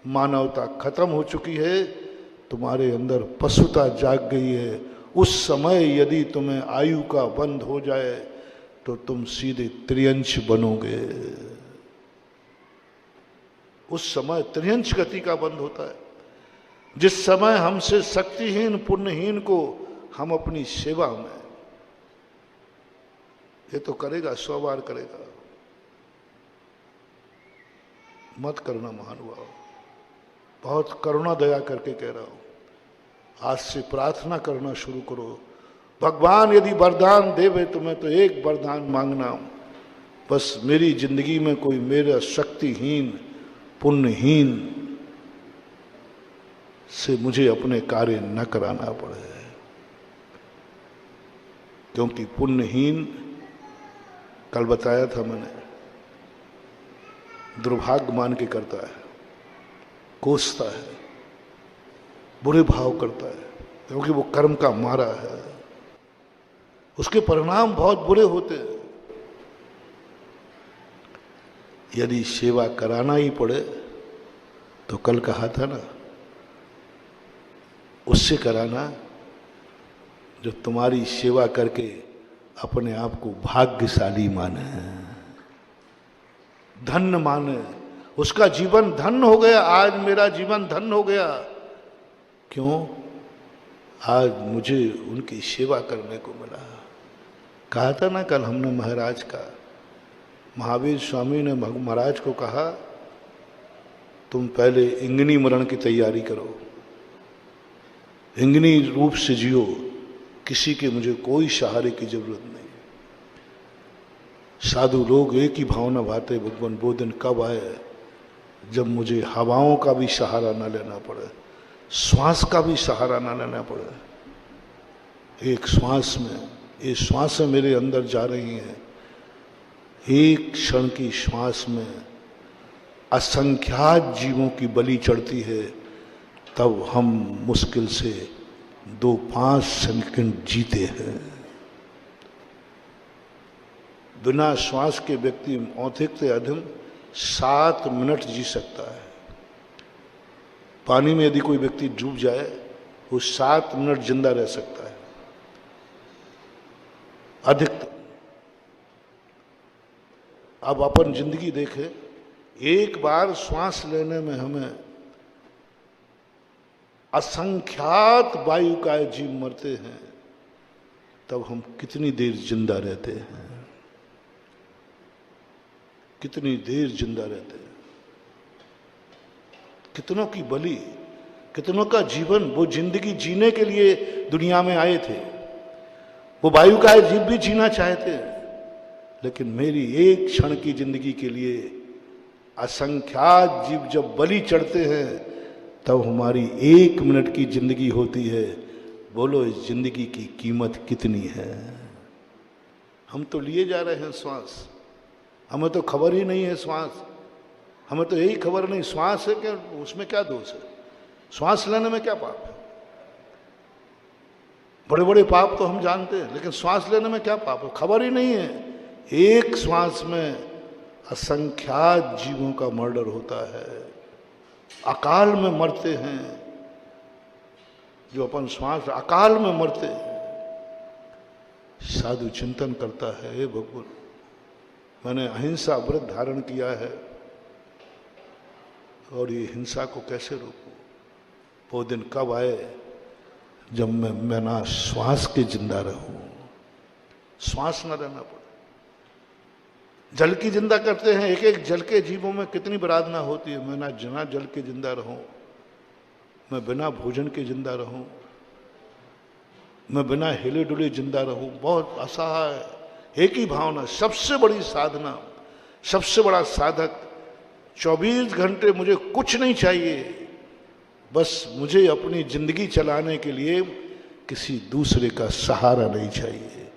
मानवता खत्म हो चुकी है, तुम्हारे अंदर पशुता जाग गई है। उस समय यदि तुम्हें आयु का बंध हो जाए तो तुम सीधे त्रियंश बनोगे। उस समय त्रियंश गति का बंध होता है। जिस समय हमसे शक्तिहीन पुण्यहीन को हम अपनी सेवा में, ये तो करेगा 100 बार करेगा, मत करना महानुभाव। बहुत करुणा दया करके कह रहा हूं, आज से प्रार्थना करना शुरू करो। भगवान यदि वरदान देवे तुम्हें तो एक वरदान मांगना, बस मेरी जिंदगी में कोई मेरा शक्तिहीन पुण्यहीन से मुझे अपने कार्य न कराना पड़े। क्योंकि पुण्यहीन, कल बताया था मैंने, दुर्भाग्य मान के करता है, कोसता है, बुरे भाव करता है, क्योंकि वो कर्म का मारा है। उसके परिणाम बहुत बुरे होते हैं। यदि सेवा कराना ही पड़े तो कल कहा था ना, उससे कराना जो तुम्हारी सेवा करके अपने आप को भाग्यशाली माने, धन्य माने। उसका जीवन धन्य हो गया। आज मेरा जीवन धन्य हो गया। क्यों? आज मुझे उनकी सेवा करने को मिला। कहा था ना कल हमने महाराज का, महावीर स्वामी ने महाराज को कहा, तुम पहले इंगनी मरण की तैयारी करो, इंगनी रूप से जियो, किसी के मुझे कोई सहारे की जरूरत नहीं। साधु लोग एक ही भावना भाते, भगवान वो दिन कब आए जब मुझे हवाओं का भी सहारा न लेना पड़े, श्वास का भी सहारा न लेना पड़े। एक श्वास में, ये श्वासें मेरे अंदर जा रही हैं, एक क्षण की श्वास में असंख्यात जीवों की बलि चढ़ती है, तब हम मुश्किल से 2-5 सेकंड जीते हैं। बिना श्वास के व्यक्ति औधिक से अधिक 7 मिनट जी सकता है। पानी में यदि कोई व्यक्ति डूब जाए वो 7 मिनट जिंदा रह सकता है अधिकतम। अब अपन जिंदगी देखें, एक बार श्वास लेने में हमें असंख्यात वायु का जीव मरते हैं, तब हम कितनी देर जिंदा रहते हैं, कितनी देर जिंदा रहते हैं। कितनों की बलि, कितनों का जीवन वो जिंदगी जीने के लिए दुनिया में आए थे। वो वायु का जीव भी जीना चाहते, लेकिन मेरी एक क्षण की जिंदगी के लिए असंख्यात जीव जब बलि चढ़ते हैं, तब हमारी 1 मिनट की जिंदगी होती है। बोलो इस जिंदगी की कीमत कितनी है। हम तो लिए जा रहे हैं श्वास, हमें तो खबर ही नहीं है श्वास, हमें तो यही खबर नहीं श्वास है कि उसमें क्या दोष है, श्वास लेने में क्या पाप है। बड़े बड़े पाप तो हम जानते हैं, लेकिन श्वास लेने में क्या पाप है, खबर ही नहीं है। एक श्वास में असंख्यात जीवों का मर्डर होता है, अकाल में मरते हैं। जो अपन श्वास अकाल में मरते हैं। साधु चिंतन करता है, हे भगवान मैंने अहिंसा व्रत धारण किया है और ये हिंसा को कैसे रोकूं। वो दिन कब आए जब मैं ना श्वास के जिंदा रहूं, श्वास न रहना पड़े, जल की जिंदा करते हैं। एक एक जल के जीवों में कितनी बरादना होती है। मैं ना जना जल के जिंदा रहूं, मैं बिना भोजन के जिंदा रहूं, मैं बिना हिले डुले जिंदा रहूं। बहुत असहाय एक ही भावना। सबसे बड़ी साधना, सबसे बड़ा साधक, 24 घंटे मुझे कुछ नहीं चाहिए, बस मुझे अपनी जिंदगी चलाने के लिए किसी दूसरे का सहारा नहीं चाहिए।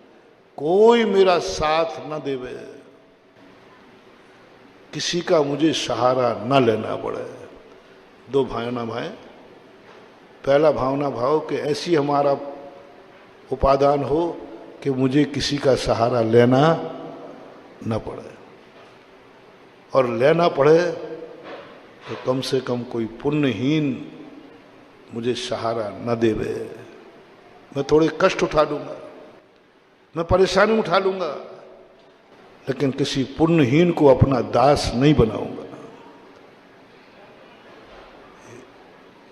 कोई मेरा साथ न देवे, किसी का मुझे सहारा न लेना पड़े। दो भावना भाई। पहला भावना भाव कि ऐसी हमारा उपादान हो कि मुझे किसी का सहारा लेना न पड़े, और लेना पड़े तो कम से कम कोई पुण्यहीन मुझे सहारा न देवे। मैं थोड़े कष्ट उठा लूंगा, मैं परेशानी उठा लूंगा, लेकिन किसी पुण्यहीन को अपना दास नहीं बनाऊंगा।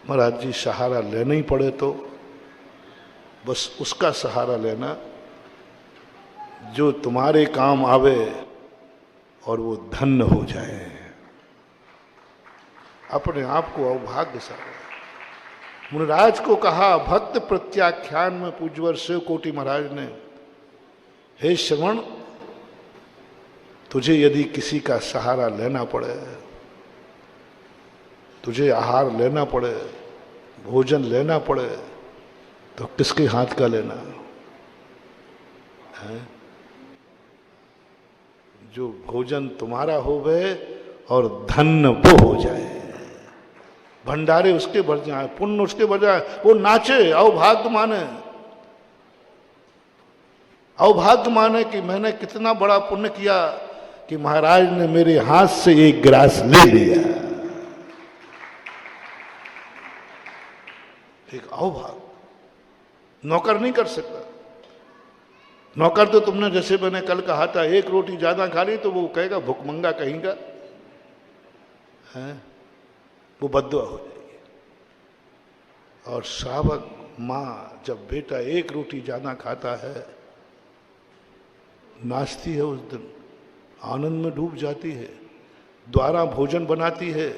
महाराज जी, सहारा लेना ही पड़े तो बस उसका सहारा लेना जो तुम्हारे काम आवे और वो धन्य हो जाए। अपने आप को अभाग्य समझे। मुनिराज को कहा भक्त प्रत्याख्यान में पूज्यवर शिव कोटि महाराज ने, हे श्रवण, तुझे यदि किसी का सहारा लेना पड़े, तुझे आहार लेना पड़े, भोजन लेना पड़े, तो किसके हाथ का लेना है? जो भोजन तुम्हारा होवे और धन्य वो हो जाए, भंडारे उसके भर जाए, पुण्य उसके भर जाए, वो नाचे, अवभाग्य माने, अवभाग्य माने कि मैंने कितना बड़ा पुण्य किया कि महाराज ने मेरे हाथ से एक गिलास ले लिया। एक अवभाग्य नौकर नहीं कर सकता। नौकर तो तुमने, जैसे मैंने कल कहा था, एक रोटी ज्यादा खा ली तो वो कहेगा भुखमंगा कहेगा, वो बद्दुआ हो जाएगी। और श्रावक माँ जब बेटा एक रोटी ज्यादा खाता है, नाचती है, उस दिन आनंद में डूब जाती है, द्वारा भोजन बनाती है।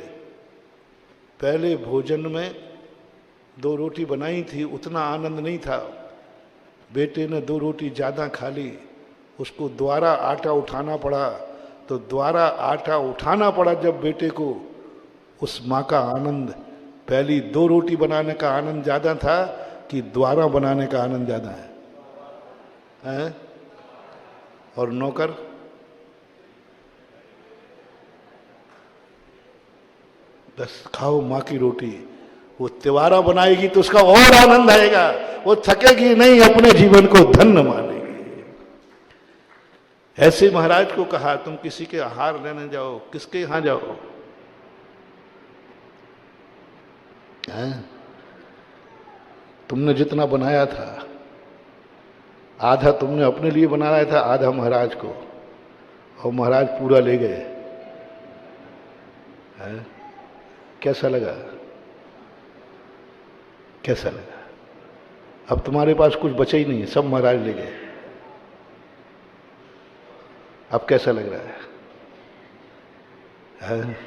पहले भोजन में 2 रोटी बनाई थी, उतना आनंद नहीं था। बेटे ने 2 रोटी ज़्यादा खा ली, उसको द्वारा आटा उठाना पड़ा, तो द्वारा आटा उठाना पड़ा जब बेटे को, उस माँ का आनंद, पहली 2 रोटी बनाने का आनंद ज़्यादा था कि द्वारा बनाने का आनंद ज़्यादा है? और नौकर, बस खाओ माँ की रोटी, वो तिवारा बनाएगी तो उसका और आनंद आएगा, वो थकेगी नहीं, अपने जीवन को धन्य मानेगी। ऐसे महाराज को कहा तुम किसी के आहार लेने जाओ, किसके यहां जाओ? तुमने जितना बनाया था, आधा तुमने अपने लिए बनाया था, आधा महाराज को, और महाराज पूरा ले गए। कैसा लगा? कैसा लगा? अब तुम्हारे पास कुछ बचा ही नहीं है, सब महाराज ले गए। अब कैसा लग रहा है?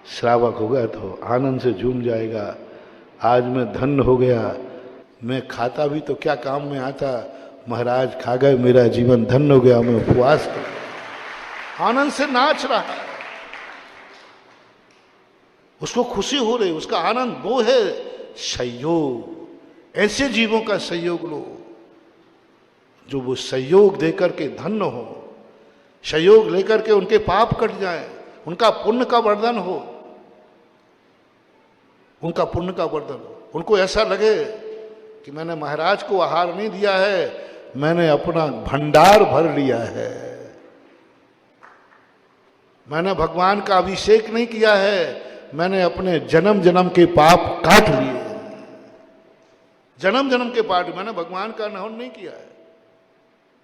श्रावक होगा तो आनंद से झूम जाएगा, आज मैं धन्य हो गया, मैं खाता भी तो क्या काम में आता, महाराज खा गए, मेरा जीवन धन्य हो गया, मैं उपवास कर आनंद से नाच रहा है, उसको खुशी हो रही, उसका आनंद वो है सहयोग। ऐसे जीवों का सहयोग लो जो वो सहयोग देकर के धन्य हो, सहयोग लेकर के उनके पाप कट जाए, उनका पुण्य का वर्धन हो, उनका पुण्य का वर्धन हो। उनको ऐसा लगे कि मैंने महाराज को आहार नहीं दिया है, मैंने अपना भंडार भर लिया है, मैंने भगवान का अभिषेक नहीं किया है, मैंने अपने जन्म जन्म के पाप काट लिए, जन्म जन्म के पाप, मैंने भगवान का नहन नहीं किया है,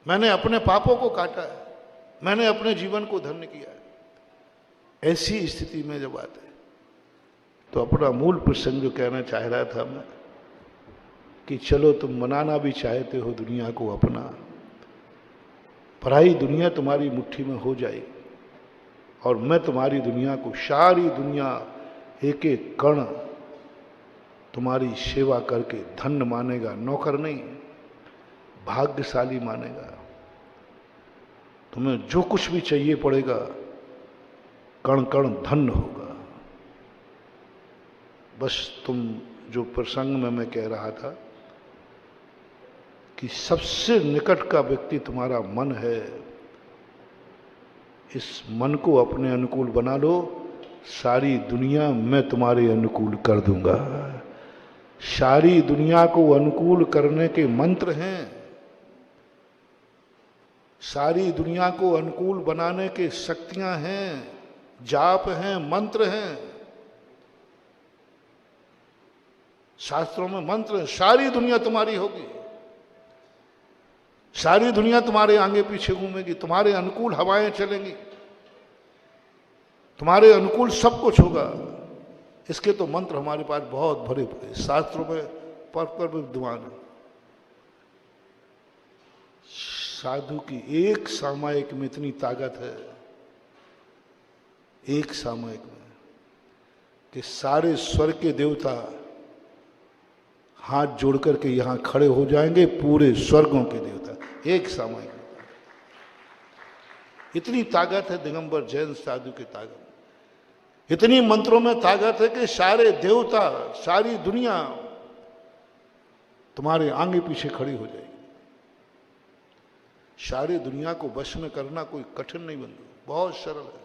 मैंने अपने पापों को काटा है, मैंने अपने जीवन को धन्य किया है। ऐसी स्थिति में जब आते तो अपना मूल प्रसंग जो कहना चाह रहा था मैं, कि चलो तुम मनाना भी चाहते हो दुनिया को अपना, पराई दुनिया तुम्हारी मुट्ठी में हो जाएगी और मैं तुम्हारी दुनिया को, सारी दुनिया एक एक कण तुम्हारी सेवा करके धन्य मानेगा, नौकर नहीं, भाग्यशाली मानेगा। तुम्हें जो कुछ भी चाहिए पड़ेगा, कण कण धन्य होगा। बस तुम जो प्रसंग में मैं कह रहा था कि सबसे निकट का व्यक्ति तुम्हारा मन है, इस मन को अपने अनुकूल बना लो, सारी दुनिया मैं तुम्हारे अनुकूल कर दूंगा। सारी दुनिया को अनुकूल करने के मंत्र हैं, सारी दुनिया को अनुकूल बनाने के शक्तियां हैं, जाप हैं, मंत्र हैं, शास्त्रों में मंत्र हैं। सारी दुनिया तुम्हारी होगी, सारी दुनिया तुम्हारे आगे पीछे घूमेगी, तुम्हारे अनुकूल हवाएं चलेंगी, तुम्हारे अनुकूल सब कुछ होगा। इसके तो मंत्र हमारे पास बहुत भरे पड़े, शास्त्रों में पर विद्वान है। साधु की एक सामायिक में इतनी ताकत है, एक सामायिक में, कि सारे स्वर्ग के देवता हाथ जोड़ करके यहां खड़े हो जाएंगे, पूरे स्वर्गों के देवता, एक सामायिक में। इतनी ताकत है दिगंबर जैन साधु की ताकत, इतनी मंत्रों में ताकत है कि सारे देवता, सारी दुनिया तुम्हारे आगे पीछे खड़ी हो जाएगी। सारी दुनिया को वश में करना कोई कठिन नहीं बंधु, बहुत सरल है,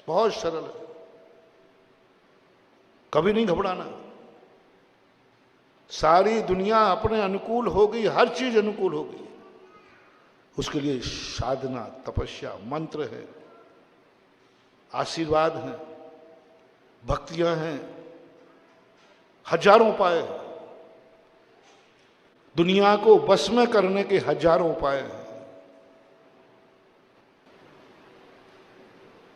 बहुत सरल है। कभी नहीं घबराना। सारी दुनिया अपने अनुकूल होगी, हर चीज अनुकूल होगी। उसके लिए साधना, तपस्या, मंत्र है, आशीर्वाद है, भक्तियां हैं, हजारों उपाय हैं। दुनिया को बस में करने के हजारों उपाय हैं।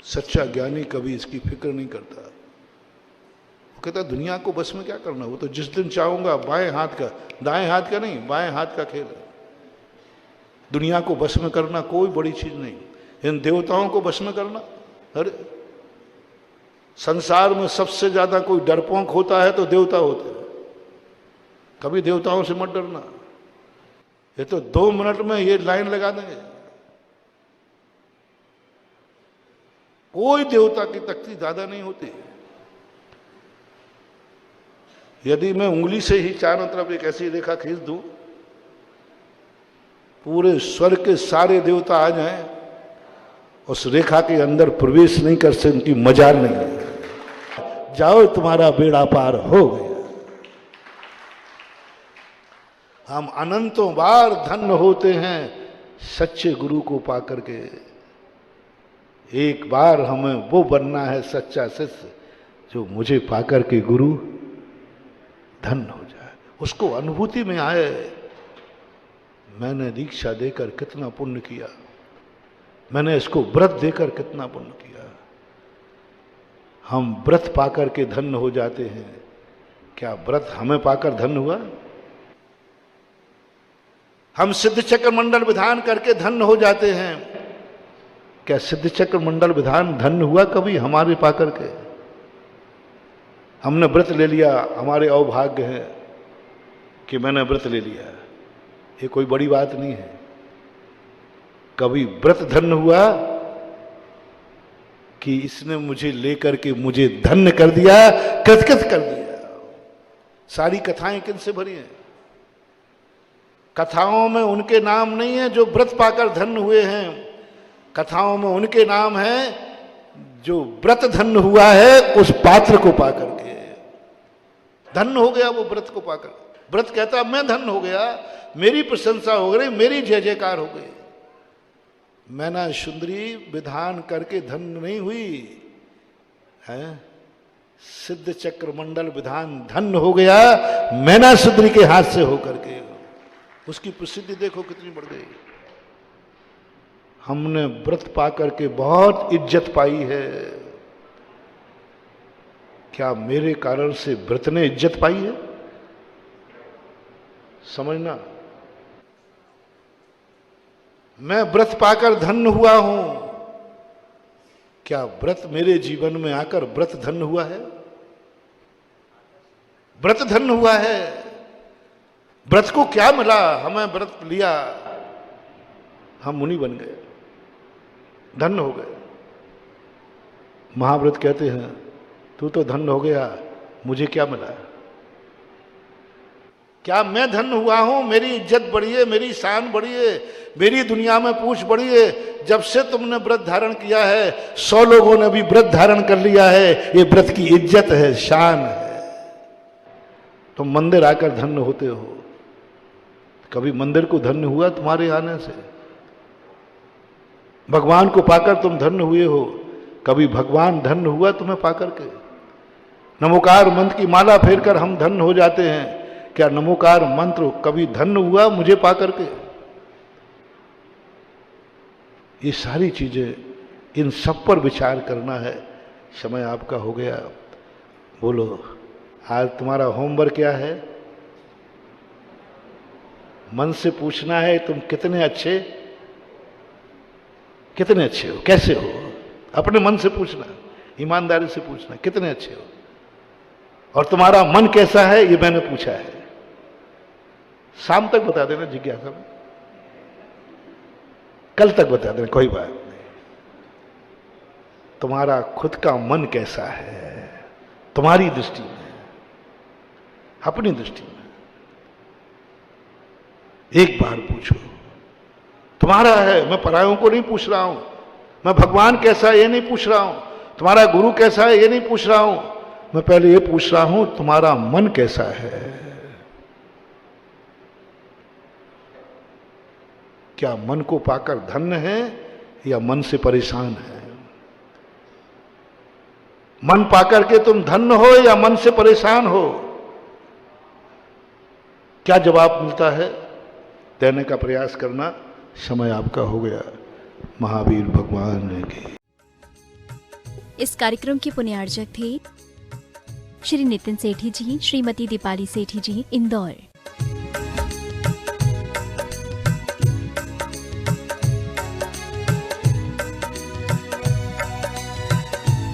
सच्चा ज्ञानी कभी इसकी फिक्र नहीं करता। वो कहता दुनिया को बस में क्या करना, वो तो जिस दिन चाहूंगा बाएं हाथ का, दाएं हाथ का नहीं, बाएं हाथ का खेल है। दुनिया को बस में करना कोई बड़ी चीज नहीं। इन देवताओं को बस में करना, अरे संसार में सबसे ज्यादा कोई डरपोक होता है तो देवता होते हैं। कभी देवताओं से मत डरना, ये तो 2 मिनट में ये लाइन लगा देंगे। कोई देवता की तख्ती ज्यादा नहीं होती। यदि मैं उंगली से ही चारों तरफ एक ऐसी रेखा खींच दूं, पूरे स्वर्ग के सारे देवता आ जाएं, उस रेखा के अंदर प्रवेश नहीं कर सकते, उनकी मजाल नहीं है। जाओ तुम्हारा बेड़ा पार हो गया। हम अनंतों बार धन्य होते हैं सच्चे गुरु को पाकर के। एक बार हमें वो बनना है सच्चा शिष्य जो मुझे पाकर के गुरु धन्य हो जाए, उसको अनुभूति में आए। मैंने दीक्षा देकर कितना पुण्य किया, मैंने इसको व्रत देकर कितना पुण्य किया। हम व्रत पाकर के धन्य हो जाते हैं, क्या व्रत हमें पाकर धन्य हुआ? हम सिद्ध चक्र मंडल विधान करके धन्य हो जाते हैं, क्या सिद्ध चक्र मंडल विधान धन्य हुआ कभी हमारे पाकर के? हमने व्रत ले लिया, हमारे अभाग्य है कि मैंने व्रत ले लिया, ये कोई बड़ी बात नहीं है। कभी व्रत धन्य हुआ कि इसने मुझे लेकर के मुझे धन्य कर दिया, कृतकृत कर दिया। सारी कथाएं किनसे भरी हैं? कथाओं में उनके नाम नहीं है जो व्रत पाकर धन्य हुए हैं, कथाओं में उनके नाम है जो व्रत धन्य हुआ है उस पात्र को पाकर के। धन्य हो गया वो व्रत को पाकर। व्रत कहता मैं धन्य हो गया, मेरी प्रशंसा हो गई, मेरी जय जयकार हो गई। मैना सुंदरी विधान करके धन्य नहीं हुई है, सिद्ध चक्र मंडल विधान धन्य हो गया मैना सुंदरी के हाथ से होकर के। उसकी प्रसिद्धि देखो कितनी बढ़ गई। हमने व्रत पाकर के बहुत इज्जत पाई है, क्या मेरे कारण से व्रत ने इज्जत पाई है? समझना, मैं व्रत पाकर धन्य हुआ हूं। क्या व्रत मेरे जीवन में आकर व्रत धन्य हुआ है? व्रत धन्य हुआ है। व्रत को क्या मिला? हमें व्रत लिया, हम मुनि बन गए, धन्य हो गए। महाव्रत कहते हैं तू तो धन्य हो गया, मुझे क्या मिला? क्या मैं धन्य हुआ हूं? मेरी इज्जत बढ़ी है, मेरी शान बढ़ी है, मेरी दुनिया में पूछ बढ़ी है। जब से तुमने व्रत धारण किया है 100 लोगों ने भी व्रत धारण कर लिया है। ये व्रत की इज्जत है, शान है। तुम मंदिर आकर धन्य होते हो। कभी मंदिर को धन्य हुआ तुम्हारे आने से? भगवान को पाकर तुम धन्य हुए हो? कभी भगवान धन्य हुआ तुम्हें पाकर के? नमोकार मंत्र की माला फेरकर हम धन्य हो जाते हैं। क्या नमोकार मंत्र कभी धन्य हुआ मुझे पाकर के? ये सारी चीजें, इन सब पर विचार करना है। समय आपका हो गया। बोलो, आज तुम्हारा होमवर्क क्या है? मन से पूछना है तुम कितने अच्छे हो, कैसे हो। अपने मन से पूछना, ईमानदारी से पूछना, कितने अच्छे हो और तुम्हारा मन कैसा है, ये मैंने पूछा है। शाम तक बता देना जिज्ञासा में, कल तक बता देना, कोई बात नहीं। तुम्हारा खुद का मन कैसा है तुम्हारी दृष्टि में, अपनी दृष्टि में एक बार पूछो। तुम्हारा है, मैं परायों को नहीं पूछ रहा हूं। मैं भगवान कैसा है ये नहीं पूछ रहा हूं। तुम्हारा गुरु कैसा है ये नहीं पूछ रहा हूं। मैं पहले ये पूछ रहा हूं तुम्हारा मन कैसा है। क्या मन को पाकर धन्य है या मन से परेशान है? मन पाकर के तुम धन्य हो या मन से परेशान हो? क्या जवाब मिलता है देने का प्रयास करना। समय आपका हो गया। महावीर भगवान की। इस कार्यक्रम के पुण्यार्जक थे श्री नितिन सेठी जी, श्रीमती दीपाली सेठी जी, इंदौर।